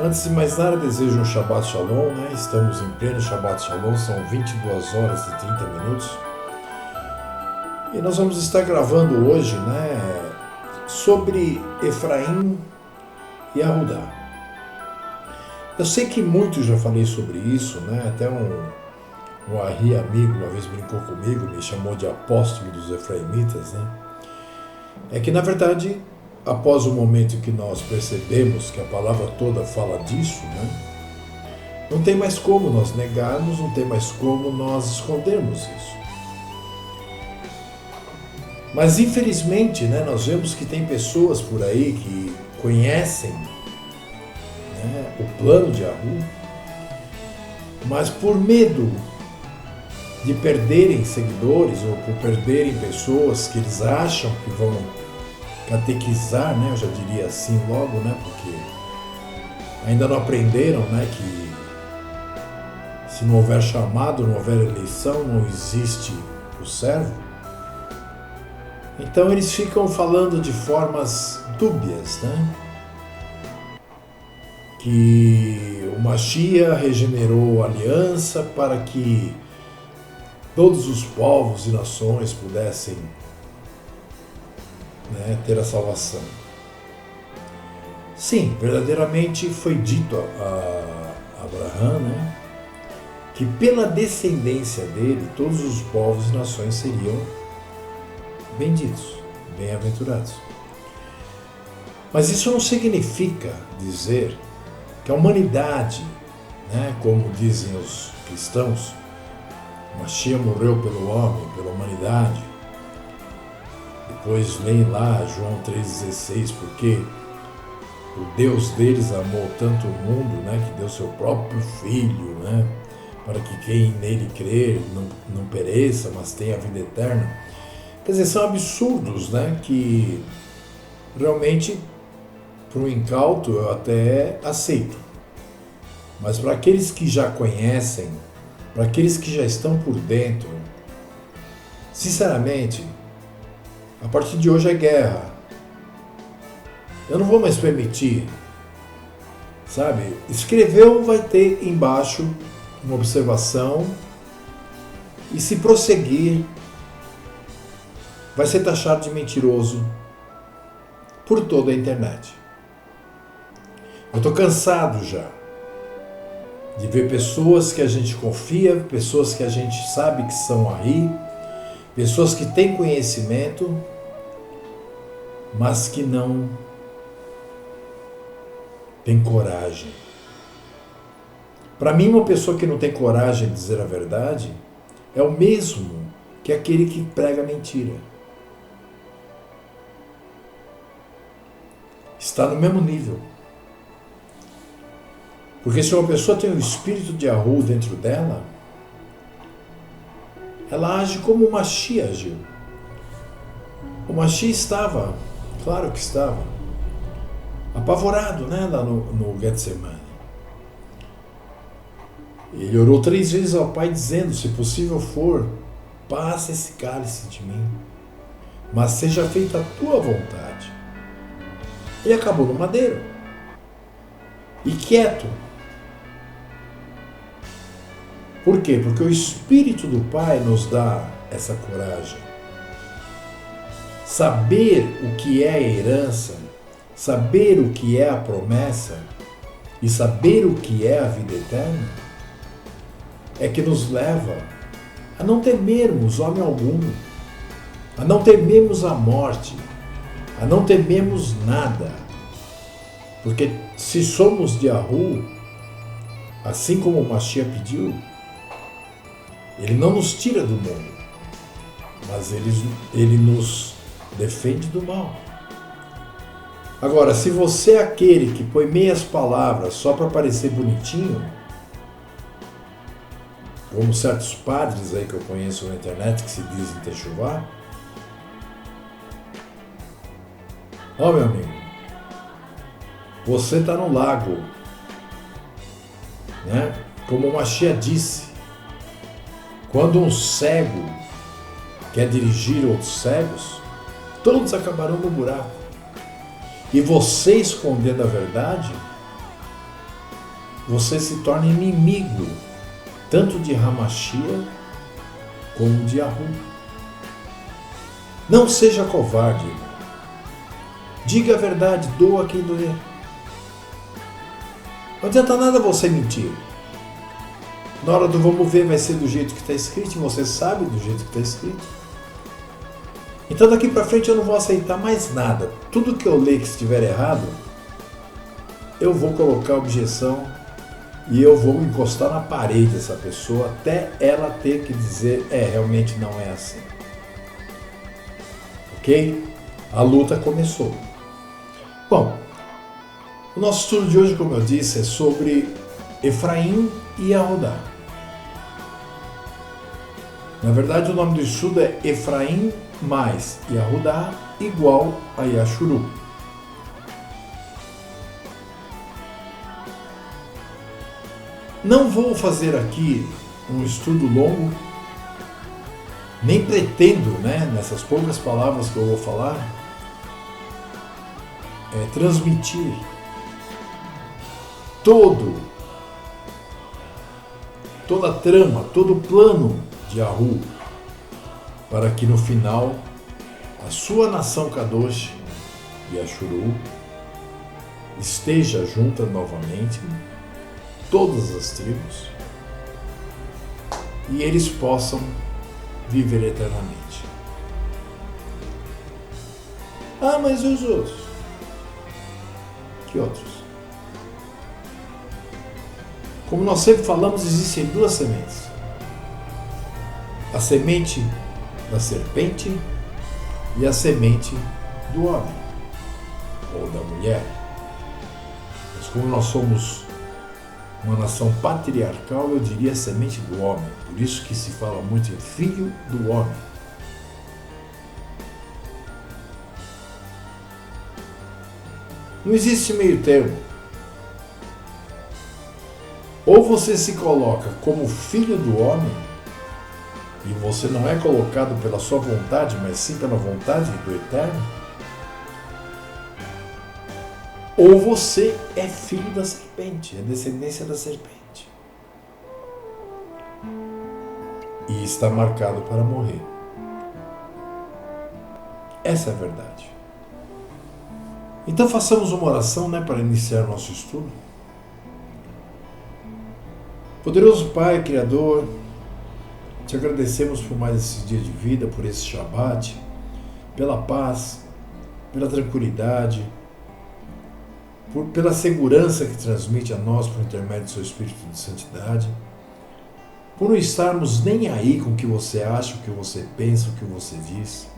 Antes de mais nada, desejo um Shabbat Shalom, né? Estamos em pleno Shabbat Shalom, são 22 horas e 30 minutos. E nós vamos estar gravando hoje, né, sobre Efraim e Ahudá. Eu sei que muito já falei sobre isso, né? Até um Ari amigo uma vez brincou comigo, me chamou de apóstolo dos Efraimitas, né? É que, na verdade, após o momento que nós percebemos que a palavra toda fala disso, né, não tem mais como nós negarmos, não tem mais como nós escondermos isso. Mas, infelizmente, né, nós vemos que tem pessoas por aí que conhecem, né, o plano de Ahu, mas por medo de perderem seguidores ou por perderem pessoas que eles acham que vão catequizar, né, eu já diria assim logo, né, porque ainda não aprenderam, né, que se não houver chamado, não houver eleição, não existe o servo. Então eles ficam falando de formas dúbias, né, que o Mashiach regenerou a aliança para que todos os povos e nações pudessem, né, ter a salvação. Sim, verdadeiramente foi dito a Abraão, né, que pela descendência dele todos os povos e nações seriam benditos, bem-aventurados. Mas isso não significa dizer que a humanidade, né, como dizem os cristãos, Mashiach morreu pelo homem, pela humanidade. Depois leem lá João 3,16, porque o Deus deles amou tanto o mundo, né, que deu seu próprio Filho, né, para que quem nele crer não pereça, mas tenha a vida eterna. Quer dizer, são absurdos, né, que realmente, para um incauto, eu até aceito. Mas para aqueles que já conhecem, para aqueles que já estão por dentro, sinceramente, a partir de hoje é guerra. Eu não vou mais permitir, sabe? Escreveu, vai ter embaixo uma observação e se prosseguir, vai ser taxado de mentiroso por toda a internet. Eu estou cansado já de ver pessoas que a gente confia, pessoas que a gente sabe que são aí, pessoas que têm conhecimento, mas que não têm coragem. Para mim, uma pessoa que não tem coragem de dizer a verdade é o mesmo que aquele que prega mentira. Está no mesmo nível. Porque se uma pessoa tem o espírito de Ahu dentro dela, ela age como o Mashiach agiu. O Mashiach estava, claro que estava, apavorado, né, lá no Getsemane. Ele orou 3 vezes ao Pai dizendo, se possível for, passa esse cálice de mim, mas seja feita a tua vontade. Ele acabou no madeiro. E quieto. Por quê? Porque o Espírito do Pai nos dá essa coragem. Saber o que é a herança, saber o que é a promessa e saber o que é a vida eterna é que nos leva a não temermos homem algum, a não temermos a morte, a não temermos nada. Porque se somos de Ahu, assim como o Mashiach pediu, ele não nos tira do mundo, mas ele nos defende do mal. Agora, se você é aquele que põe meias palavras só para parecer bonitinho, como certos padres aí que eu conheço na internet que se dizem techuvá, ó, meu amigo, você está no lago, né? Como o Mashiach disse, quando um cego quer dirigir outros cegos, todos acabarão no buraco. E você escondendo a verdade, você se torna inimigo tanto de Hamashia como de Yahu. Não seja covarde, irmão. Diga a verdade, doa quem doer. Não adianta nada você mentir. Na hora do vamos ver vai ser do jeito que está escrito, e você sabe do jeito que está escrito. Então daqui para frente eu não vou aceitar mais nada. Tudo que eu ler que estiver errado, eu vou colocar objeção e eu vou encostar na parede dessa pessoa até ela ter que dizer, realmente não é assim. Ok? A luta começou. Bom, o nosso estudo de hoje, como eu disse, é sobre Efraim e Yahudá. Na verdade, o nome do estudo é Efraim mais Yahudá igual a Yashuru. Não vou fazer aqui um estudo longo, nem pretendo, nessas poucas palavras que eu vou falar, transmitir toda a trama, todo o plano de Yahu, para que no final a sua nação Kadosh, Yashuru, esteja junta novamente, todas as tribos, e eles possam viver eternamente. Ah, mas e os outros? Que outros? Como nós sempre falamos, existem duas sementes. A semente da serpente e a semente do homem, ou da mulher. Mas como nós somos uma nação patriarcal, eu diria a semente do homem. Por isso que se fala muito em filho do homem. Não existe meio termo. Ou você se coloca como filho do homem, e você não é colocado pela sua vontade, mas sim pela vontade do Eterno, ou você é filho da serpente, é descendência da serpente, e está marcado para morrer. Essa é a verdade. Então façamos uma oração, para iniciar nosso estudo. Poderoso Pai, Criador, te agradecemos por mais esse dia de vida, por esse Shabat, pela paz, pela tranquilidade, pela segurança que transmite a nós por intermédio do seu Espírito de Santidade, por não estarmos nem aí com o que você acha, o que você pensa, o que você diz,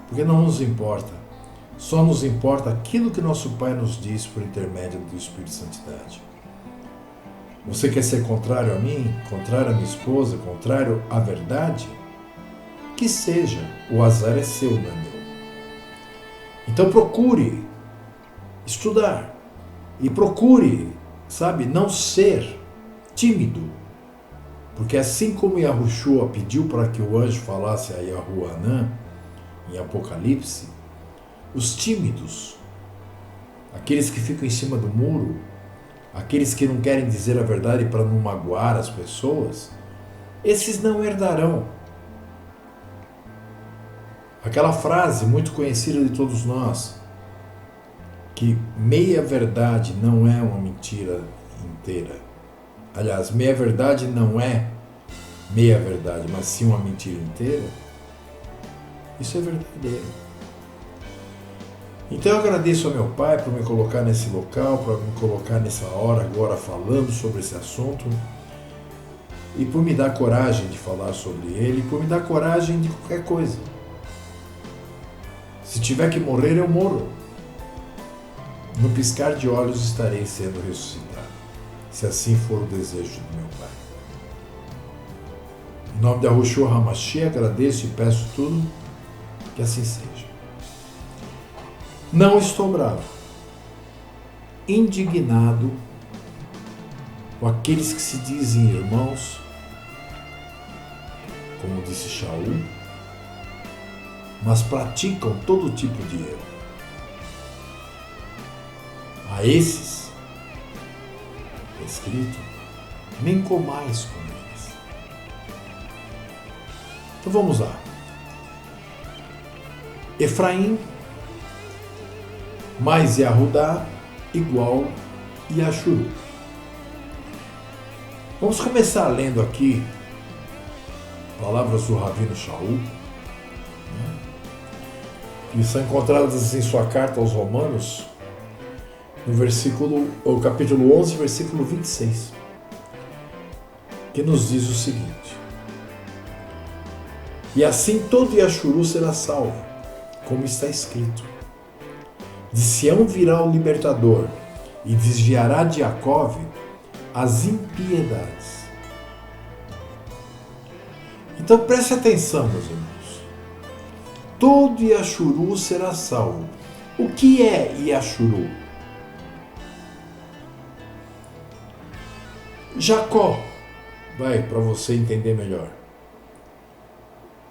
porque não nos importa, só nos importa aquilo que nosso Pai nos diz por intermédio do Espírito de Santidade. Você quer ser contrário a mim, contrário a minha esposa, contrário à verdade? Que seja, o azar é seu, não é meu. Então procure estudar e procure, não ser tímido. Porque assim como Yahushua pediu para que o anjo falasse a Yahuanã em Apocalipse, os tímidos, aqueles que ficam em cima do muro, aqueles que não querem dizer a verdade para não magoar as pessoas, esses não herdarão. Aquela frase muito conhecida de todos nós, que meia verdade não é uma mentira inteira. Aliás, meia verdade não é meia verdade, mas sim uma mentira inteira. Isso é verdadeiro. Então eu agradeço ao meu Pai por me colocar nesse local, por me colocar nessa hora agora falando sobre esse assunto, e por me dar coragem de falar sobre ele, e por me dar coragem de qualquer coisa. Se tiver que morrer, eu morro. No piscar de olhos estarei sendo ressuscitado, se assim for o desejo do meu Pai. Em nome de Yahushua HaMashiach, agradeço e peço tudo, que assim seja. Não estou bravo, indignado com aqueles que se dizem irmãos, como disse Shaul, mas praticam todo tipo de erro. A esses, escrito, nem comais com eles. Então vamos lá. Efraim mais Yahudá igual Yashuru. Vamos começar lendo aqui palavras do Rabino Shaul, que são encontradas em sua carta aos Romanos, no capítulo 11, versículo 26, que nos diz o seguinte: e assim todo Yashuru será salvo, como está escrito: de Sião virá o libertador, e desviará de Jacove as impiedades. Então preste atenção, meus irmãos. Todo Yashuru será salvo. O que é Yashuru? Jacó, vai para você entender melhor,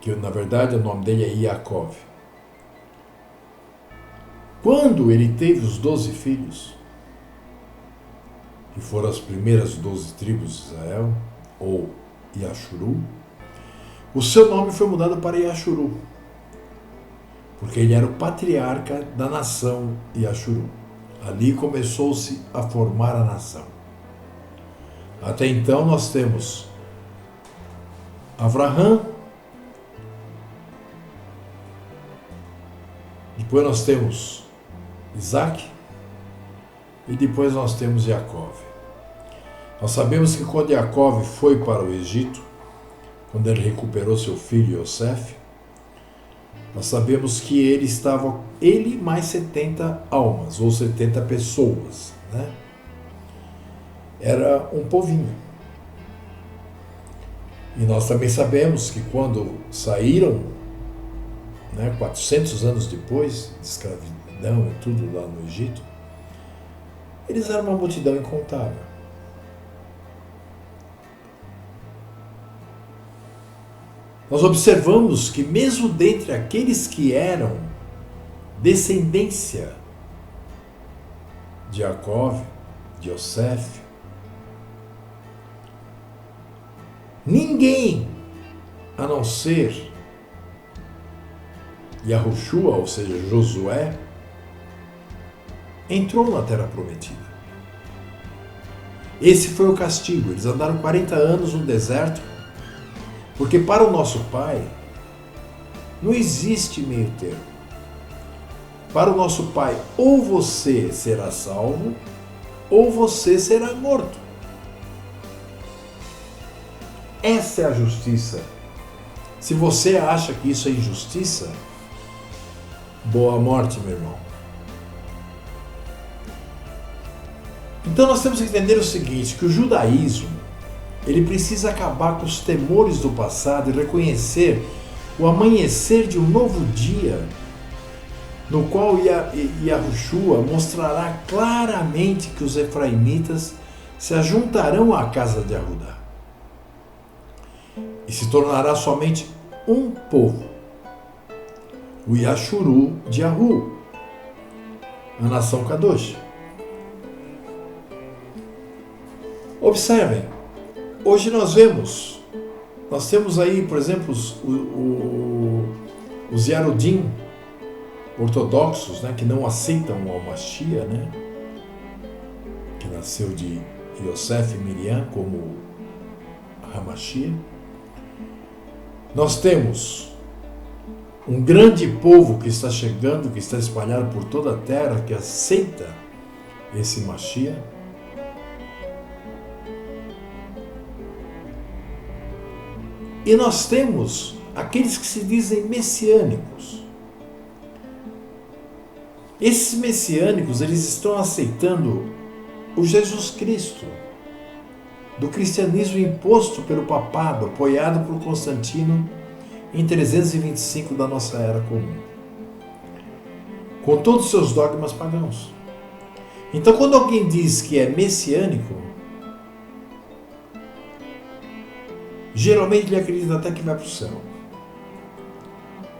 que na verdade o nome dele é Yaakov. Quando ele teve os 12 filhos, que foram as primeiras 12 tribos de Israel, ou Yashuru, o seu nome foi mudado para Yashuru, porque ele era o patriarca da nação Yashuru. Ali começou-se a formar a nação. Até então nós temos Avraham, depois nós temos Isaac e depois nós temos Jacó. Nós sabemos que quando Jacó foi para o Egito, quando ele recuperou seu filho Yosef, nós sabemos que ele mais 70 almas, ou 70 pessoas, né? Era um povinho. E nós também sabemos que quando saíram, 400 anos depois de escravidão e tudo lá no Egito, eles eram uma multidão incontável. Nós observamos que mesmo dentre aqueles que eram descendência de Jacó, de Yosef, ninguém, a não ser Yahushua, ou seja, Josué, entrou na Terra Prometida. Esse foi o castigo. Eles andaram 40 anos no deserto, porque para o nosso Pai não existe meio termo. Para o nosso Pai, ou você será salvo, ou você será morto. Essa é a justiça. Se você acha que isso é injustiça, boa morte, meu irmão. Então nós temos que entender o seguinte, que o judaísmo, ele precisa acabar com os temores do passado e reconhecer o amanhecer de um novo dia, no qual Yahushua mostrará claramente que os efraimitas se ajuntarão à casa de Yahudá e se tornará somente um povo, o Yashuru de Yahu, a nação Kadosh. Observem, hoje nós temos aí, por exemplo, os Yarudim ortodoxos, que não aceitam o Al-Mashiach, que nasceu de Yosef e Miriam como Hamashiach. Nós temos um grande povo que está chegando, que está espalhado por toda a terra, que aceita esse Mashiach. E nós temos aqueles que se dizem messiânicos. Esses messiânicos, eles estão aceitando o Jesus Cristo, do cristianismo imposto pelo papado, apoiado por Constantino em 325 da nossa era comum, com todos os seus dogmas pagãos. Então, quando alguém diz que é messiânico, geralmente ele acredita até que vai para o céu,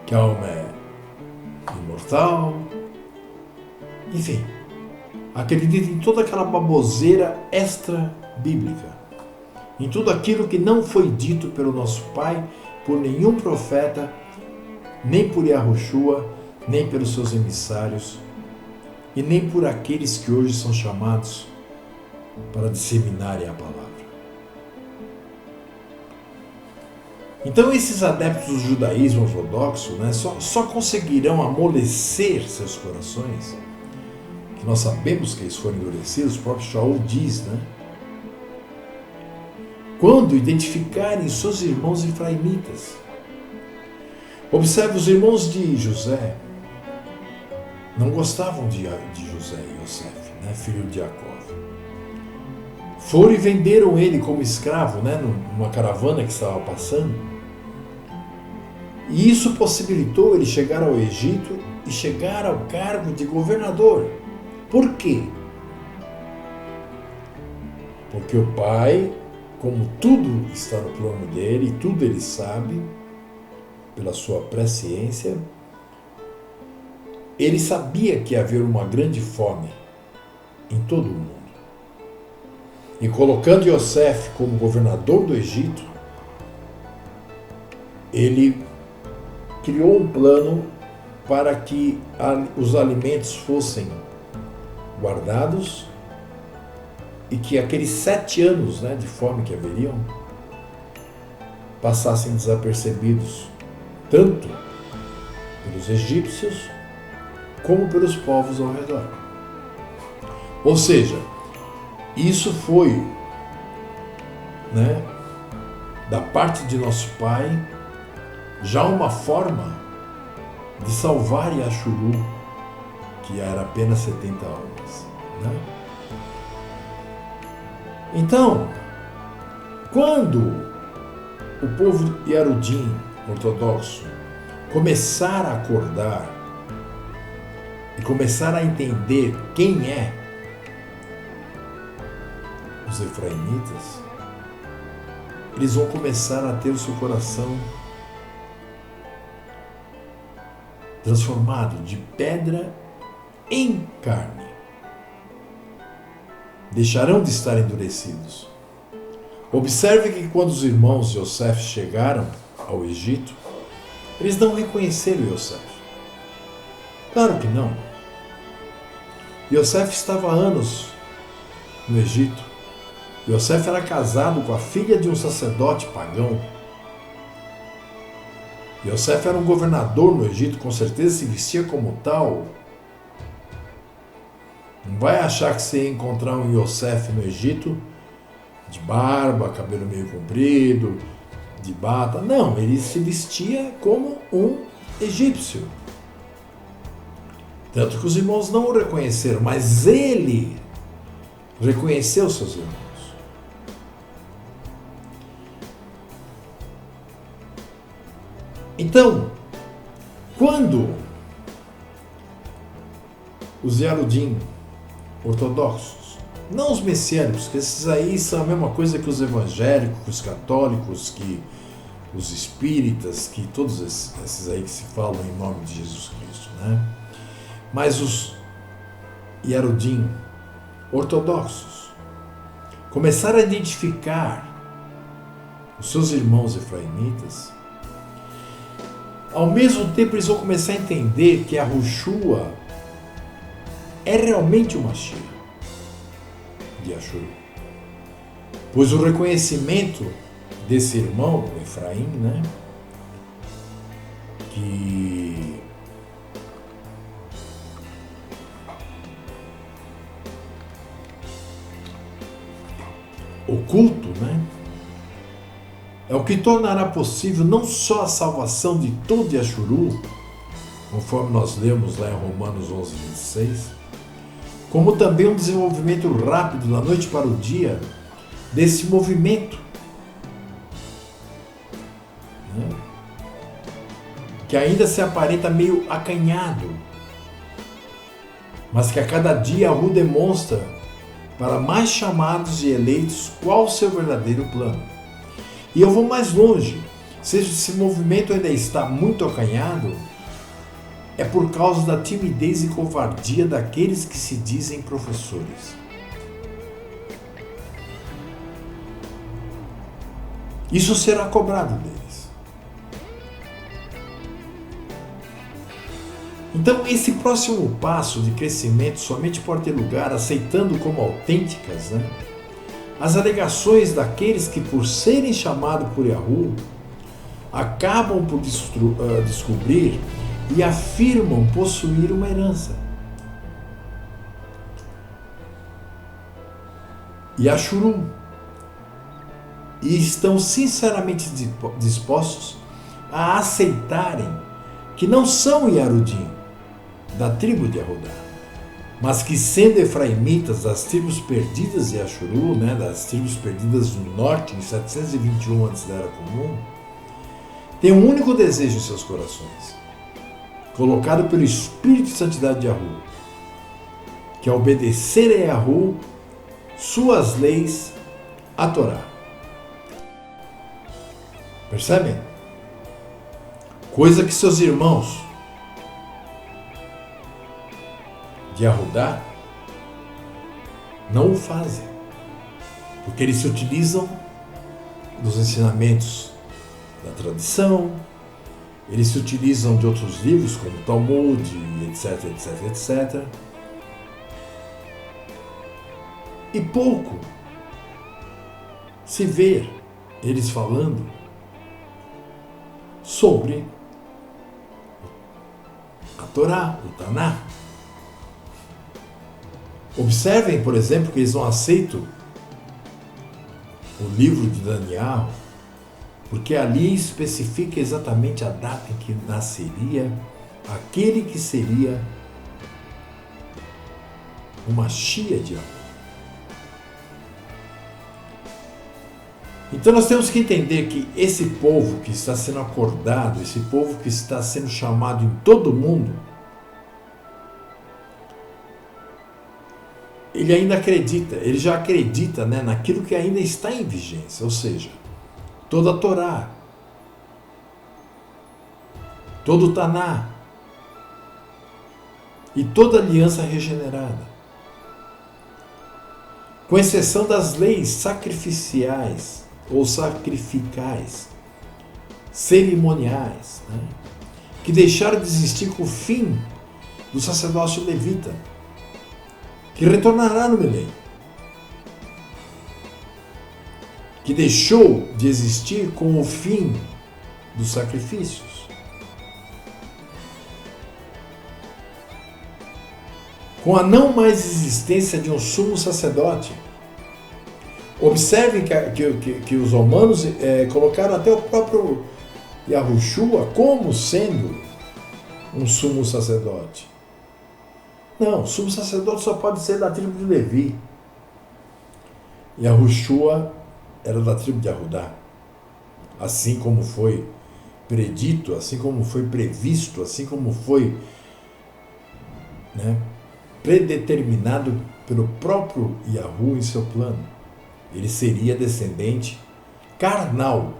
que a alma é imortal, enfim. acredita em toda aquela baboseira extra-bíblica, em tudo aquilo que não foi dito pelo nosso Pai, por nenhum profeta, nem por Yahushua, nem pelos seus emissários, e nem por aqueles que hoje são chamados para disseminarem a palavra. Então esses adeptos do judaísmo ortodoxo, né, só conseguirão amolecer seus corações, que nós sabemos que eles foram endurecidos, o próprio Shaul diz, né, quando identificarem seus irmãos efraimitas. Observe, os irmãos de José não gostavam de José e Yosef, né, filho de Jacó. Foram e venderam ele como escravo, né, numa caravana que estava passando. E isso possibilitou ele chegar ao Egito e chegar ao cargo de governador. Por quê? Porque o pai, como tudo está no plano dele, e tudo ele sabe, pela sua presciência, ele sabia que havia uma grande fome em todo o mundo. E colocando Yosef como governador do Egito, ele criou um plano para que os alimentos fossem guardados e que aqueles 7 anos, né, de fome que haveriam passassem desapercebidos, tanto pelos egípcios como pelos povos ao redor. Ou seja, isso foi, né, da parte de nosso Pai, já uma forma de salvar Yashuru, que era apenas 70 almas, né? Então, quando o povo Yarudim ortodoxo começar a acordar e começar a entender quem é os efraimitas, eles vão começar a ter o seu coração transformado de pedra em carne. Deixarão de estar endurecidos. Observe que quando os irmãos de Yosef chegaram ao Egito, eles não reconheceram Yosef. Claro que não. Yosef estava há anos no Egito. Yosef era casado com a filha de um sacerdote pagão. Yosef era um governador no Egito, com certeza se vestia como tal. Não vai achar que você ia encontrar um Yosef no Egito de barba, cabelo meio comprido, de bata. Não, ele se vestia como um egípcio. Tanto que os irmãos não o reconheceram, mas ele reconheceu seus irmãos. Então, quando os Yarudim ortodoxos, não os messiânicos, que esses aí são a mesma coisa que os evangélicos, os católicos, que os espíritas, que todos esses aí que se falam em nome de Jesus Cristo, né? Mas os Yarudim ortodoxos começaram a identificar os seus irmãos efraimitas. Ao mesmo tempo, eles vão começar a entender que a Yahushua é realmente uma Mashiach de Yashuru. Pois o reconhecimento desse irmão, o Efraim, né, que oculto, né, é o que tornará possível não só a salvação de todo Yashuru, conforme nós lemos lá em Romanos 11, 26, como também um desenvolvimento rápido da noite para o dia desse movimento, né, que ainda se aparenta meio acanhado, mas que a cada dia a Yahu demonstra para mais chamados e eleitos qual o seu verdadeiro plano. E eu vou mais longe, se esse movimento ainda está muito acanhado, é por causa da timidez e covardia daqueles que se dizem professores. Isso será cobrado deles. Então, esse próximo passo de crescimento somente pode ter lugar aceitando como autênticas, as alegações daqueles que, por serem chamados por Yahoo, acabam por descobrir e afirmam possuir uma herança. Yashuru. E estão sinceramente dispostos a aceitarem que não são Yarudim, da tribo de Yahudá, mas que, sendo efraimitas das tribos perdidas de Yashuru, das tribos perdidas do norte, em 721 a.C., têm um único desejo em seus corações, colocado pelo Espírito de Santidade de Yahoo, que é obedecer a Yahoo, suas leis, a Torá. Percebem? Coisa que seus irmãos de Yahudá não o fazem, porque eles se utilizam dos ensinamentos da tradição, eles se utilizam de outros livros como Talmud, etc, etc, etc. E pouco se vê eles falando sobre a Torá, o Taná. Observem, por exemplo, que eles não aceitam o livro de Daniel, porque ali especifica exatamente a data em que nasceria aquele que seria uma Shia de Yahoo. Então nós temos que entender que esse povo que está sendo acordado, esse povo que está sendo chamado em todo o mundo, ele ainda acredita, ele já acredita naquilo que ainda está em vigência, ou seja, toda a Torá, todo o Taná e toda a aliança regenerada, com exceção das leis sacrificiais ou sacrificais, cerimoniais, que deixaram de existir com o fim do sacerdócio levita, que retornará no milênio, que deixou de existir com o fim dos sacrifícios, com a não mais existência de um sumo sacerdote. Observem que os romanos colocaram até o próprio Yahushua como sendo um sumo sacerdote. Não, o sumo sacerdote só pode ser da tribo de Levi. Yahushua era da tribo de Yahudá. Assim como foi predito, assim como foi previsto, assim como foi predeterminado pelo próprio Yahoo em seu plano. Ele seria descendente carnal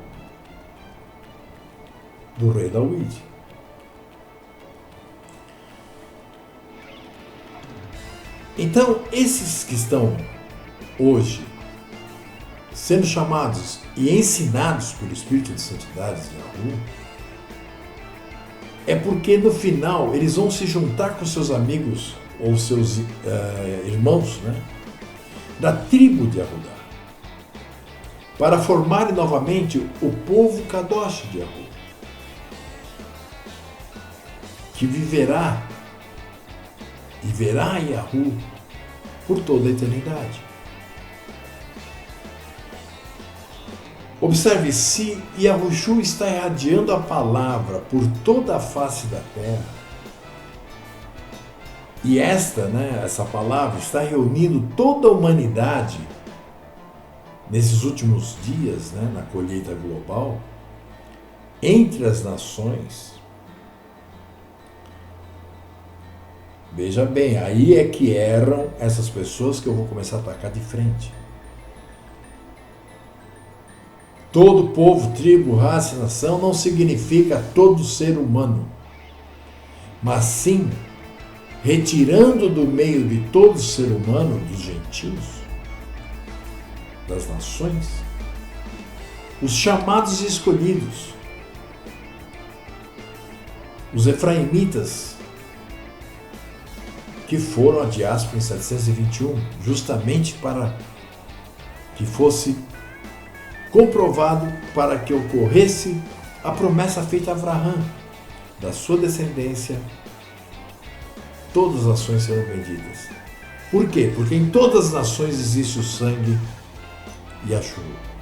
do rei David. Então, esses que estão hoje sendo chamados e ensinados pelo Espírito de Santidade de Yahoo, é porque no final eles vão se juntar com seus amigos ou seus irmãos da tribo de Yahudá, para formarem novamente o povo Kadosh de Yahoo, que viverá e verá Yahoo por toda a eternidade. Observe, se Yahushua está irradiando a palavra por toda a face da terra, e essa palavra está reunindo toda a humanidade nesses últimos dias, na colheita global, entre as nações, veja bem, aí é que erram essas pessoas que eu vou começar a atacar de frente. Todo povo, tribo, raça e nação não significa todo ser humano, mas sim retirando do meio de todo ser humano, dos gentios, das nações, os chamados e escolhidos, os efraimitas, que foram à diáspora em 721, justamente para que fosse comprovado, para que ocorresse a promessa feita a Abraão, da sua descendência, todas as nações serão benditas. Por quê? Porque em todas as nações existe o sangue e a chuva.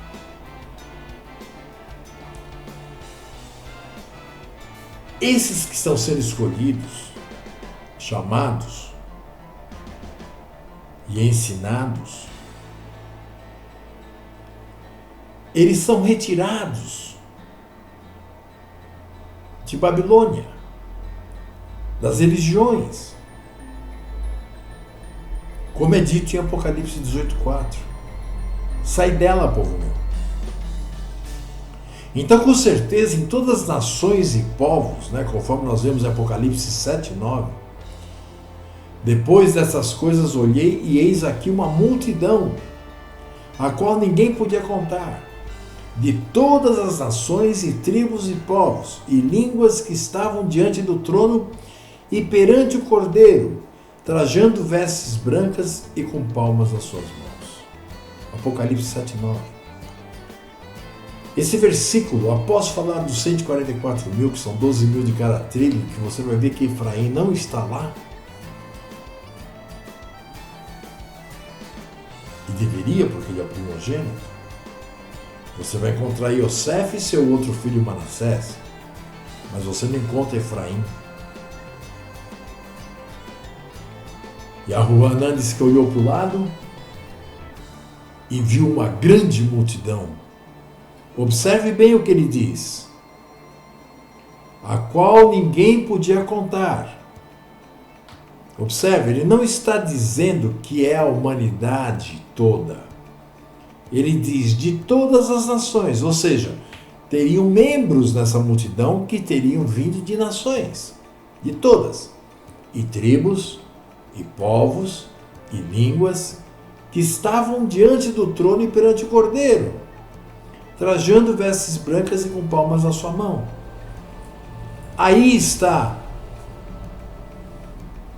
Esses que estão sendo escolhidos, chamados e ensinados, eles são retirados de Babilônia, das religiões, como é dito em Apocalipse 18:4. Sai dela, povo meu. Então, com certeza, em todas as nações e povos, conforme nós vemos em Apocalipse 7:9, depois dessas coisas olhei e eis aqui uma multidão, a qual ninguém podia contar, de todas as nações e tribos e povos e línguas que estavam diante do trono e perante o Cordeiro, trajando vestes brancas e com palmas nas suas mãos. Apocalipse 7:9. Esse versículo, após falar dos 144 mil, que são 12 mil de cada tribo, que você vai ver que Efraim não está lá, e deveria, porque ele é primogênito, você vai encontrar Iosef e seu outro filho Manassés, mas você não encontra Efraim. E Yahuanã disse que olhou para o lado e viu uma grande multidão. Observe bem o que ele diz. A qual ninguém podia contar. Observe, ele não está dizendo que é a humanidade toda. Ele diz de todas as nações, ou seja, teriam membros nessa multidão que teriam vindo de nações, de todas, e tribos, e povos, e línguas, que estavam diante do trono e perante o Cordeiro, trajando vestes brancas e com palmas na sua mão. Aí está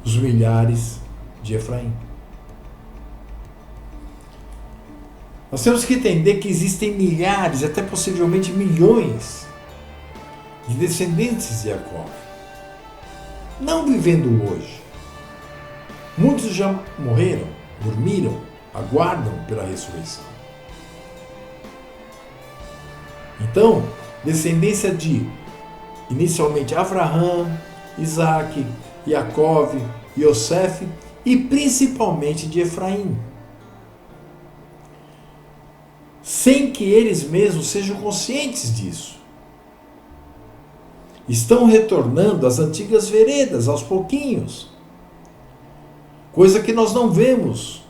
os milhares de Efraim. Nós temos que entender que existem milhares, até possivelmente milhões, de descendentes de Jacó, não vivendo hoje. Muitos já morreram, dormiram, aguardam pela ressurreição. Então, descendência de, inicialmente, Abraão, Isaac, Jacó, Iosef e principalmente de Efraim. Sem que eles mesmos sejam conscientes disso. Estão retornando às antigas veredas, aos pouquinhos. Coisa que nós não vemos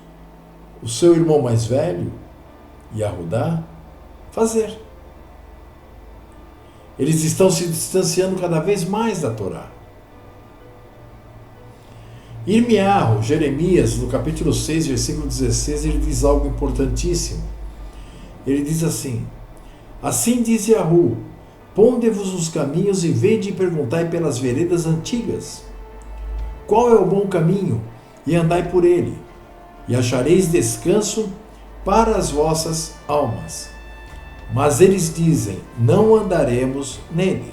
o seu irmão mais velho, Yahudá, fazer. Eles estão se distanciando cada vez mais da Torá. Irmiarro, Jeremias, no capítulo 6, versículo 16, ele diz algo importantíssimo. Ele diz assim: assim diz Yahu, ponde-vos os caminhos e vede e perguntai pelas veredas antigas. Qual é o bom caminho? E andai por ele, e achareis descanso para as vossas almas. Mas eles dizem, não andaremos nele.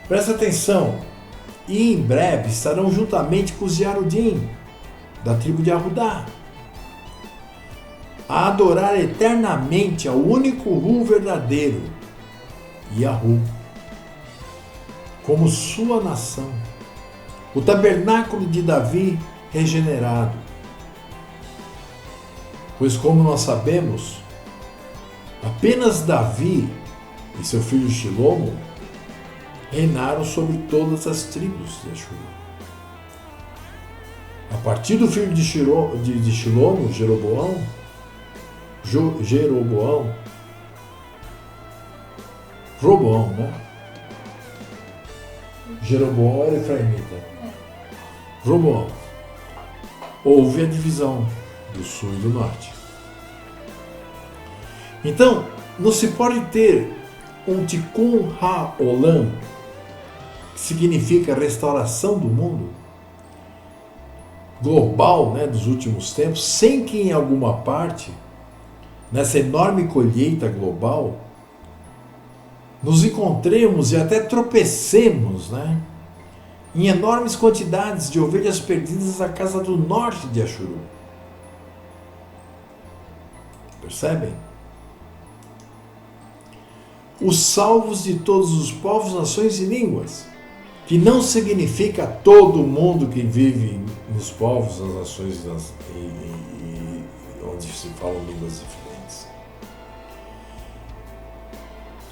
Presta atenção, e em breve estarão juntamente com os Yarudim, da tribo de Arudá, a adorar eternamente ao único Hu verdadeiro, Yahu, como sua nação, o tabernáculo de Davi regenerado. Pois, como nós sabemos, apenas Davi e seu filho Shilomo reinaram sobre todas as tribos de Ashur. A partir do filho de Shilomo, Jeroboão, Jeroboão era efraimita. Roboão. Houve a divisão do sul e do norte. Então, não se pode ter um Tikkun HaOlam, que significa restauração do mundo global, né, dos últimos tempos, sem que em alguma parte, nessa enorme colheita global, nos encontremos e até tropecemos, né, em enormes quantidades de ovelhas perdidas à casa do norte de Ashuru. Percebem? Os salvos de todos os povos, nações e línguas, que não significa todo mundo que vive nos povos, nas nações e onde se falam línguas diferentes.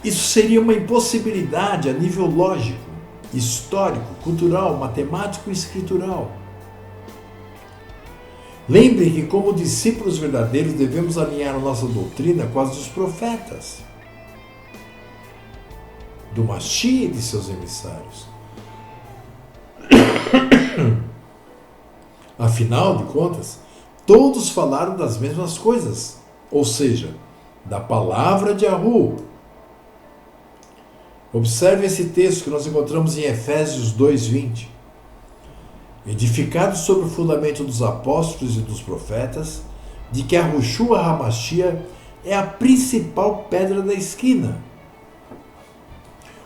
Isso seria uma impossibilidade a nível lógico, histórico, cultural, matemático e escritural. Lembre que, como discípulos verdadeiros, devemos alinhar a nossa doutrina com as dos profetas, do Mashiach e de seus emissários. Afinal de contas, todos falaram das mesmas coisas, ou seja, da palavra de Yahu. Observe esse texto que nós encontramos em Efésios 2:20. Edificados sobre o fundamento dos apóstolos e dos profetas, de que Yahushua HaMashiach é a principal pedra da esquina.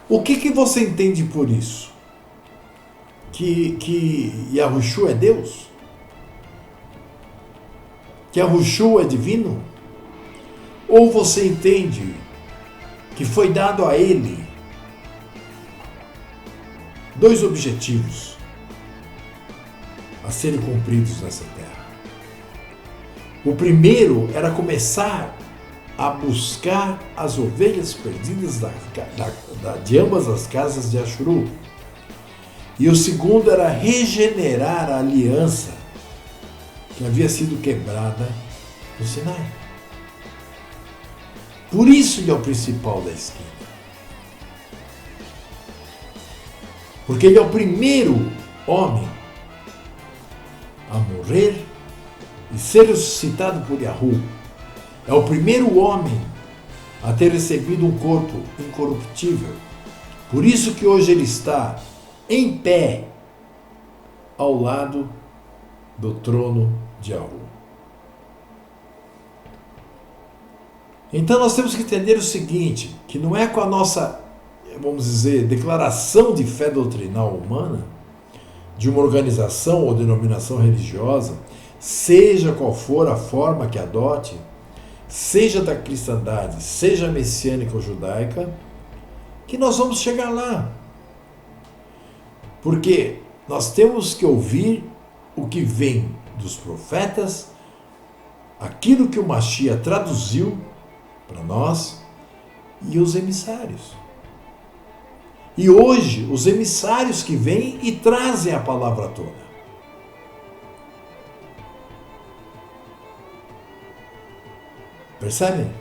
O que você entende por isso? Que Yahushua é Deus? Que Yahushua é divino? Ou você entende que foi dado a ele dois objetivos a serem cumpridos nessa terra? O primeiro era começar a buscar as ovelhas perdidas de ambas as casas de Ashuru. E o segundo era regenerar a aliança que havia sido quebrada no Sinai. Por isso ele é o principal da esquina. Porque ele é o primeiro homem a morrer e ser ressuscitado por Yahu. É o primeiro homem a ter recebido um corpo incorruptível. Por isso que hoje ele está em pé ao lado do trono de Yahu. Então nós temos que entender o seguinte, que não é com a nossa, vamos dizer, declaração de fé doutrinal humana, de uma organização ou denominação religiosa, seja qual for a forma que adote, seja da cristandade, seja messiânica ou judaica, que nós vamos chegar lá. Porque nós temos que ouvir o que vem dos profetas, aquilo que o Mashiach traduziu para nós e os emissários. E hoje, os emissários que vêm e trazem a palavra toda. Percebem?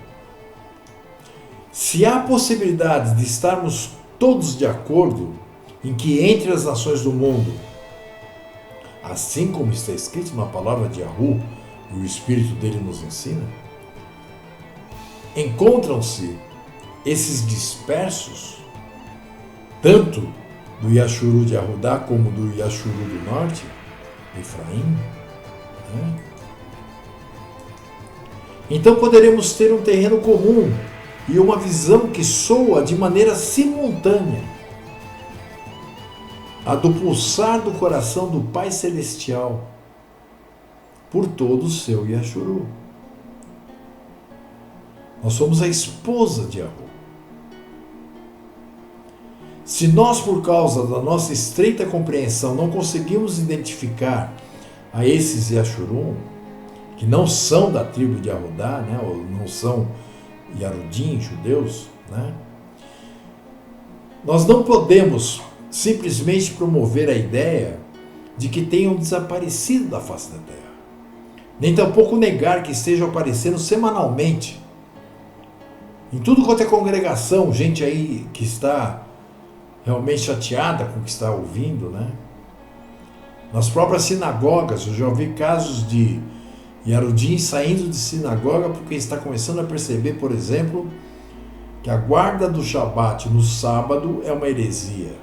Se há possibilidade de estarmos todos de acordo em que entre as nações do mundo, assim como está escrito na palavra de Yahu, e o Espírito dele nos ensina, encontram-se esses dispersos, tanto do Yashuru de Yahudá como do Yashuru do norte, Efraim, né? Então poderemos ter um terreno comum e uma visão que soa de maneira simultânea a do pulsar do coração do Pai Celestial por todo o seu Yashuru. Nós somos a esposa de Yahu. Se nós, por causa da nossa estreita compreensão, não conseguimos identificar a esses Yashurum, que não são da tribo de Yahudá, né, ou não são Yarudim, judeus, né, nós não podemos simplesmente promover a ideia de que tenham desaparecido da face da terra, nem tampouco negar que estejam aparecendo semanalmente em tudo quanto é congregação, gente aí que está realmente chateada com o que está ouvindo, né? Nas próprias sinagogas, eu já ouvi casos de Yarudim saindo de sinagoga porque está começando a perceber, por exemplo, que a guarda do Shabat no sábado é uma heresia.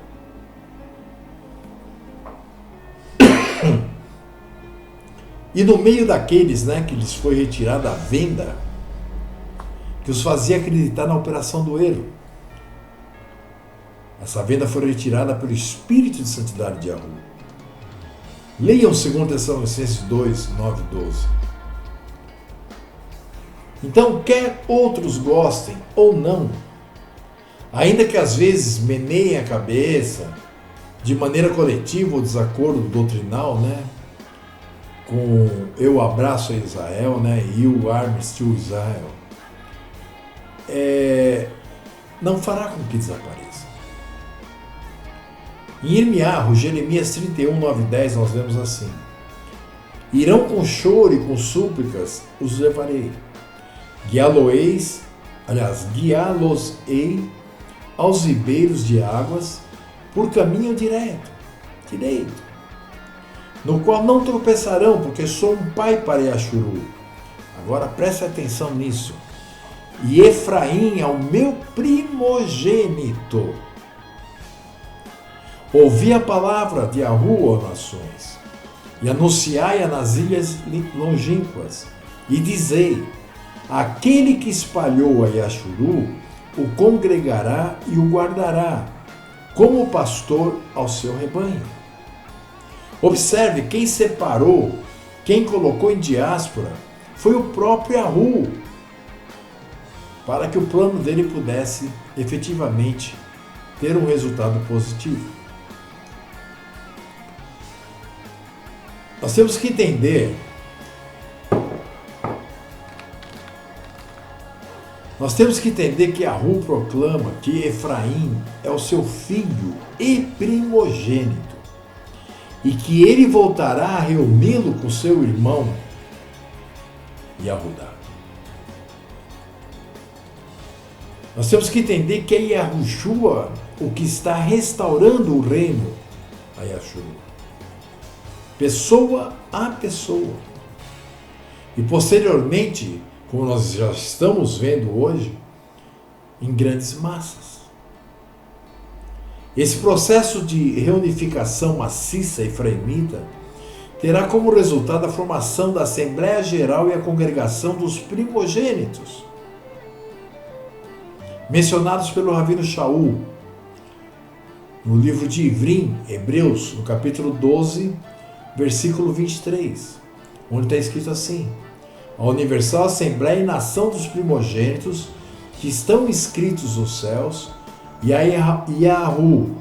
E no meio daqueles, né, que lhes foi retirada a venda, que os fazia acreditar na operação do erro. Essa venda foi retirada pelo Espírito de Santidade de Yahu. Leiam 2 Tessalonicenses 2, 9 e 12. Então, quer outros gostem ou não, ainda que às vezes meneiem a cabeça, de maneira coletiva ou desacordo doutrinal, né? Com eu abraço a Israel, né? E o arms to Israel, não fará com que desapareça. Em Irmiarro, Jeremias 31, 9 e 10, nós lemos assim: irão com choro e com súplicas os levarei, guiá-los-ei aos ribeiros de águas por caminho direito, no qual não tropeçarão, porque sou um pai para Yashuru. Agora preste atenção nisso. E Efraim é o meu primogênito. Ouvi a palavra de Yahu, ó nações, e anunciai-a nas ilhas longínquas, e dizei: aquele que espalhou a Yashuru o congregará e o guardará, como pastor ao seu rebanho. Observe, quem separou, quem colocou em diáspora, foi o próprio Yahu, para que o plano dele pudesse efetivamente ter um resultado positivo. Nós temos que entender, que Yahu proclama que Efraim é o seu filho e primogênito, e que ele voltará a reuni-lo com seu irmão Yahudá. Nós temos que entender que é Yahushua o que está restaurando o reino a Yashua, pessoa a pessoa. E posteriormente, como nós já estamos vendo hoje, em grandes massas. Esse processo de reunificação maciça efraimita terá como resultado a formação da Assembleia Geral e a congregação dos primogênitos, mencionados pelo Rabino Shaul, no livro de Ivrim, Hebreus, no capítulo 12, versículo 23, onde está escrito assim: a Universal Assembleia e Nação dos Primogênitos, que estão inscritos nos céus, e a Yahu,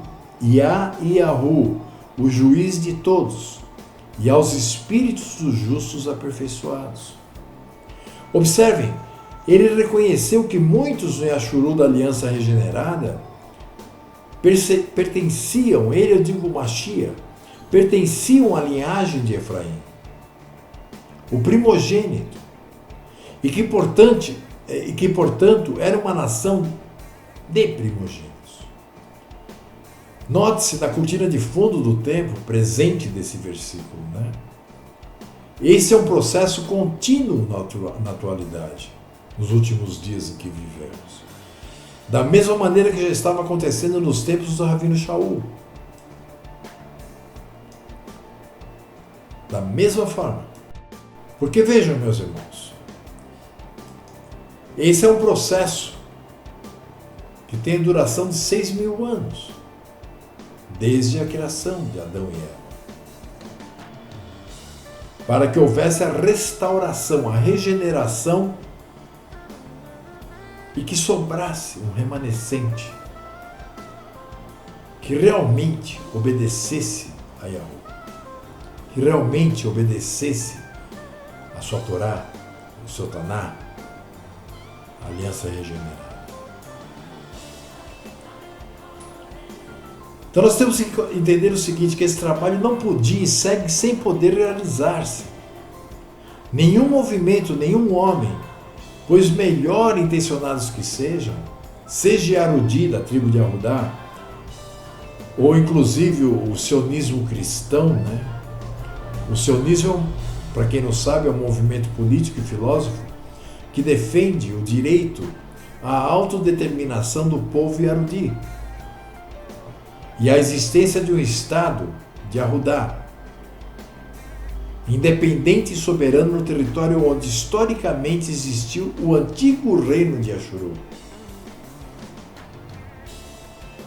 o juiz de todos, e aos espíritos dos justos aperfeiçoados. Observem, ele reconheceu que muitos no Yashuru da Aliança Regenerada pertenciam, eu digo Mashiach, pertenciam à linhagem de Efraim, o primogênito, e que, portanto, era uma nação de primogênitos. Note-se na cortina de fundo do templo, presente desse versículo, né? Esse é um processo contínuo na atualidade, nos últimos dias em que vivemos. Da mesma maneira que já estava acontecendo nos tempos do Rabino Shaul. Da mesma forma. Porque vejam, meus irmãos, esse é um processo que tem duração de 6.000 anos, desde a criação de Adão e Eva, para que houvesse a restauração, a regeneração, e que sobrasse um remanescente que realmente obedecesse a Yahu, que realmente obedecesse a sua Torá, o seu Taná, a aliança regenerada. Então nós temos que entender o seguinte, que esse trabalho não podia e segue sem poder realizar-se. Nenhum movimento, nenhum homem, pois melhor intencionados que sejam, seja Yarudi da tribo de Yahudá, ou inclusive o sionismo cristão, né? O sionismo, para quem não sabe, é um movimento político e filosófico que defende o direito à autodeterminação do povo Yarudi e a existência de um Estado de Yahudá, independente e soberano no território onde historicamente existiu o antigo reino de Ashuru.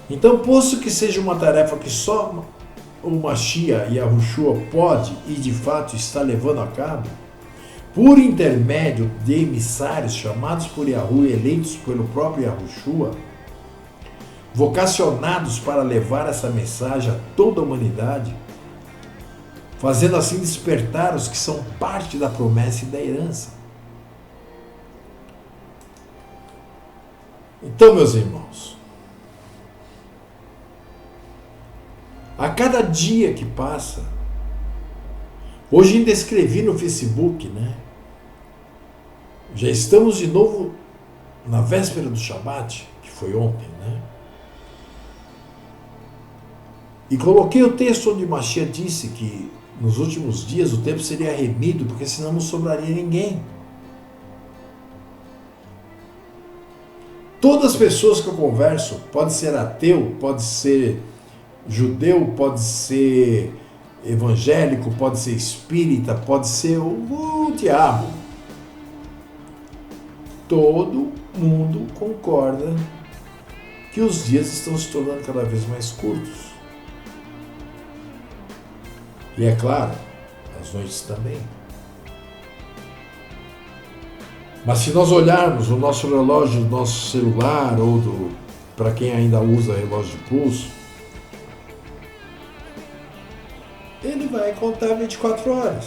Então, posto que seja uma tarefa que só o Mashiach e Yahushua pode e de fato está levando a cabo, por intermédio de emissários chamados por Yahu e eleitos pelo próprio Yahushua, vocacionados para levar essa mensagem a toda a humanidade, fazendo assim despertar os que são parte da promessa e da herança. Então, meus irmãos, a cada dia que passa, hoje ainda escrevi no Facebook, né? Já estamos de novo na véspera do Shabat, que foi ontem, né? E coloquei o texto onde Mashiach disse que nos últimos dias o tempo seria remido, porque senão não sobraria ninguém. Todas as pessoas que eu converso, pode ser ateu, pode ser judeu, pode ser evangélico, pode ser espírita, pode ser o diabo. Todo mundo concorda que os dias estão se tornando cada vez mais curtos. E é claro, as noites também. Mas se nós olharmos o nosso relógio do nosso celular, ou para quem ainda usa relógio de pulso, ele vai contar 24 horas.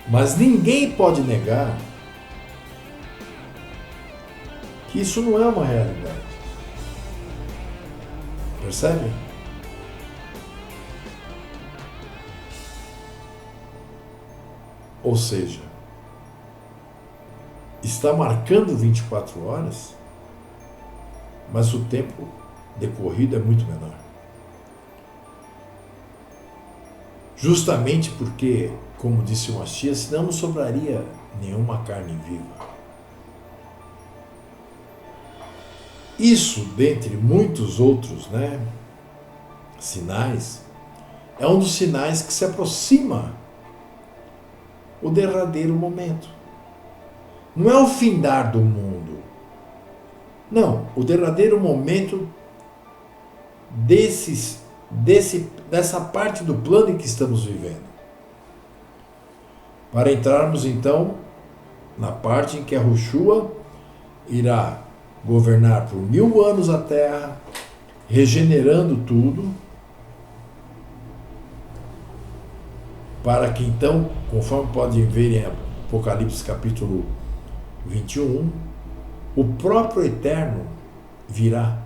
Mas ninguém pode negar que isso não é uma realidade. Percebe? Ou seja, está marcando 24 horas, mas o tempo decorrido é muito menor. Justamente porque, como disse o Mashiach, senão não sobraria nenhuma carne viva. Isso, dentre muitos outros, né, sinais, é um dos sinais que se aproxima o derradeiro momento. Não é o findar do mundo. Não, o derradeiro momento dessa parte do plano em que estamos vivendo. Para entrarmos então na parte em que a Yahushua irá governar por 1000 anos a terra, regenerando tudo, para que então, conforme podem ver em Apocalipse capítulo 21, o próprio Eterno virá.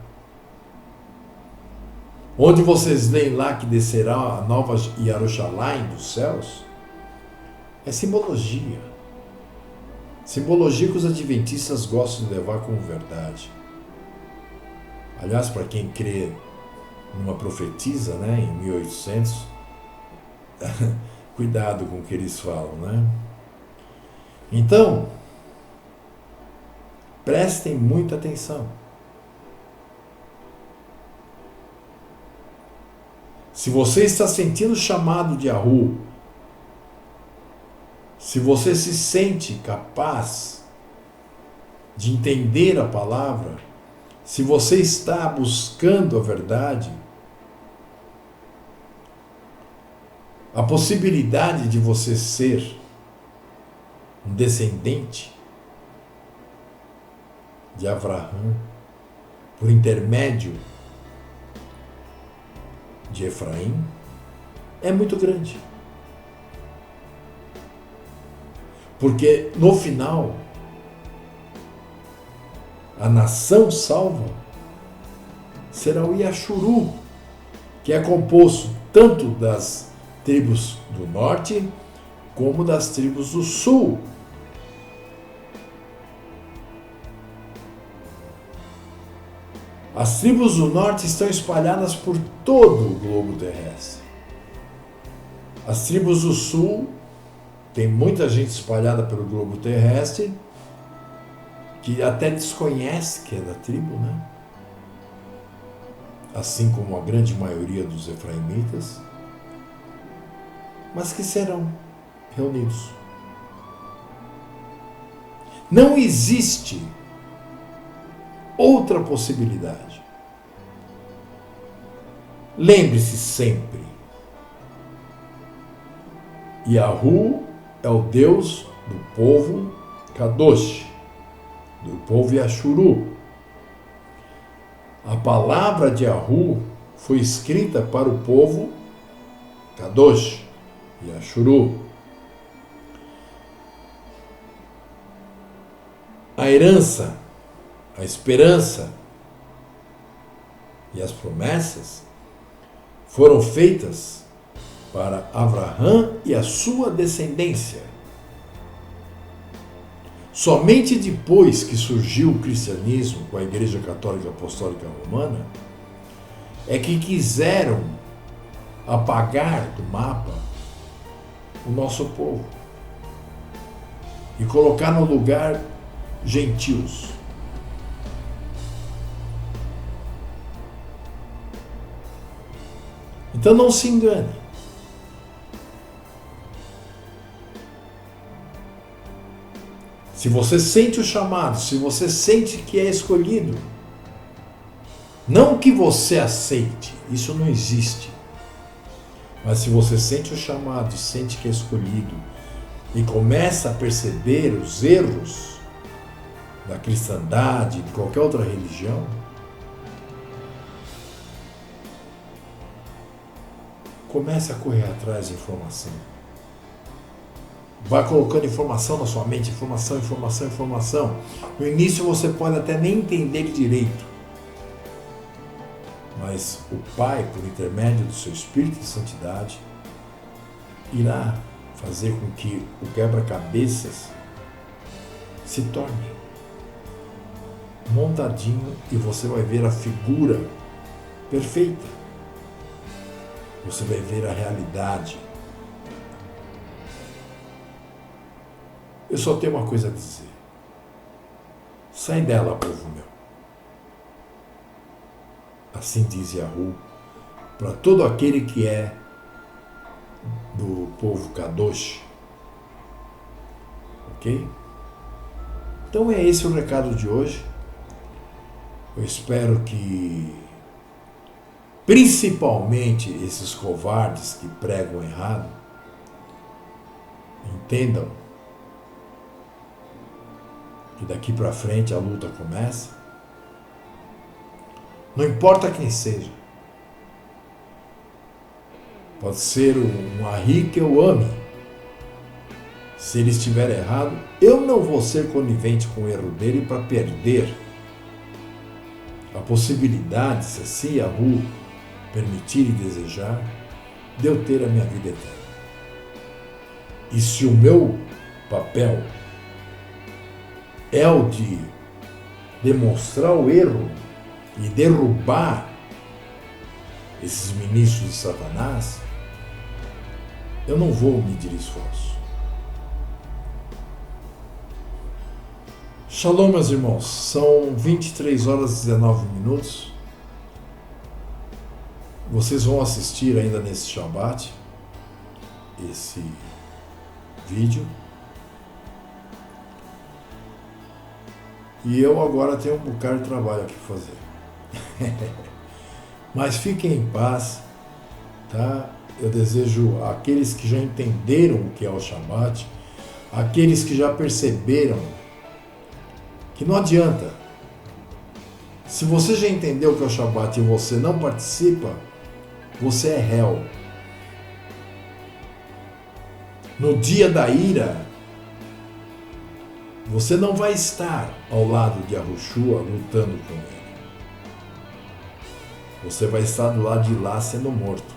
Onde vocês leem lá que descerá a nova Jerusalém dos céus, é simbologia. Simbologia que os adventistas gostam de levar como verdade. Aliás, para quem crê numa profetisa, né, em 1800, cuidado com o que eles falam, né? Então, prestem muita atenção. Se você está sentindo o chamado de Yahu, se você se sente capaz de entender a palavra, se você está buscando a verdade, a possibilidade de você ser um descendente de Abraão por intermédio de Efraim é muito grande. Porque no final, a nação salva será o Yashuru, que é composto tanto das tribos do norte como das tribos do sul. As tribos do norte estão espalhadas por todo o globo terrestre. As tribos do sul, tem muita gente espalhada pelo globo terrestre, que até desconhece que é da tribo, né? Assim como a grande maioria dos efraimitas, mas que serão reunidos. Não existe outra possibilidade. Lembre-se sempre, Yahu é o Deus do povo Kadosh, do povo Yashuru. A palavra de Yahu foi escrita para o povo Kadosh, Yashuru. A herança, a esperança e as promessas foram feitas para Abraão e a sua descendência. Somente depois que surgiu o cristianismo com a Igreja Católica Apostólica Romana é que quiseram apagar do mapa o nosso povo e colocar no lugar gentios. Então não se engane. Se você sente o chamado, se você sente que é escolhido, não que você aceite, isso não existe. Mas se você sente o chamado, sente que é escolhido e começa a perceber os erros da cristandade, de qualquer outra religião, comece a correr atrás de informação. Vai colocando informação na sua mente, informação, informação, informação. No início você pode até nem entender direito, mas o Pai, por intermédio do seu Espírito de Santidade, irá fazer com que o quebra-cabeças se torne montadinho e você vai ver a figura perfeita. Você vai ver a realidade. Eu só tenho uma coisa a dizer. Sai dela, povo meu. Assim diz Yahu para todo aquele que é do povo Kadosh. Ok? Então é esse o recado de hoje. Eu espero que, principalmente esses covardes que pregam errado, entendam que daqui para frente a luta começa. Não importa quem seja. Pode ser um Ari que eu ame. Se ele estiver errado, eu não vou ser conivente com o erro dele para perder a possibilidade, se assim Yahu permitir e desejar, de eu ter a minha vida eterna. E se o meu papel é o de demonstrar o erro e derrubar esses ministros de Satanás, eu não vou medir esforço. Shalom, meus irmãos. São 23 horas e 19 minutos. Vocês vão assistir ainda nesse Shabbat esse vídeo. E eu agora tenho um bocado de trabalho aqui para fazer. Mas fiquem em paz, tá? Eu desejo àqueles que já entenderam o que é o Shabbat, aqueles que já perceberam que não adianta. Se você já entendeu o que é o Shabbat e você não participa, você é réu. No dia da ira, você não vai estar ao lado de Yahushua lutando com ele. Você vai estar do lado de lá sendo morto.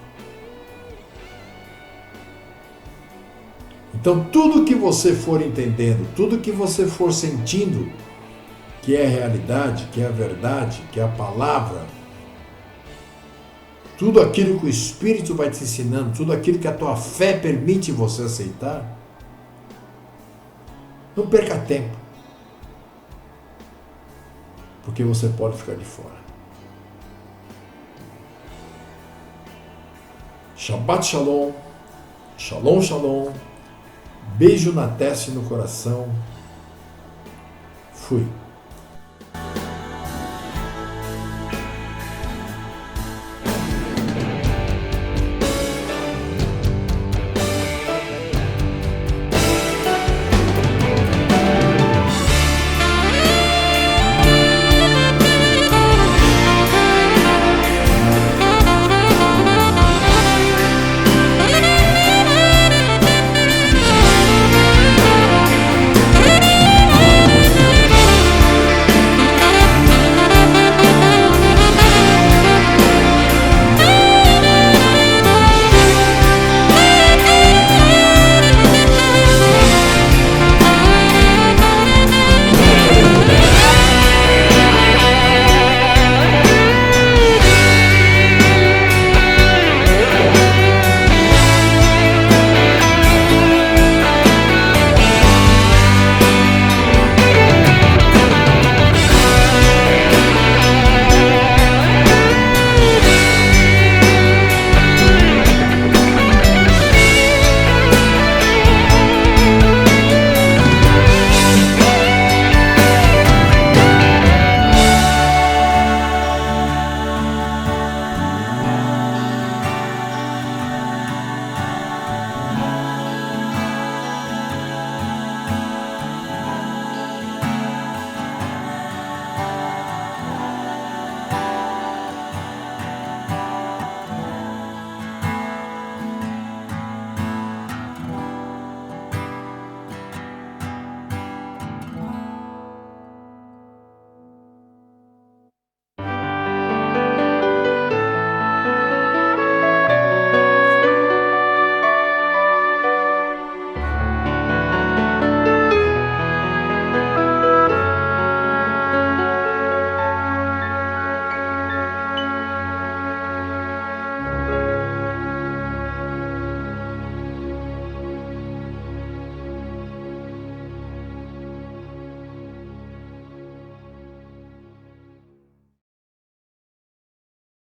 Então tudo que você for entendendo, tudo que você for sentindo, que é a realidade, que é a verdade, que é a palavra, tudo aquilo que o Espírito vai te ensinando, tudo aquilo que a tua fé permite você aceitar, não perca tempo, porque você pode ficar de fora. Shabbat Shalom, Shalom Shalom, beijo na testa e no coração. Fui.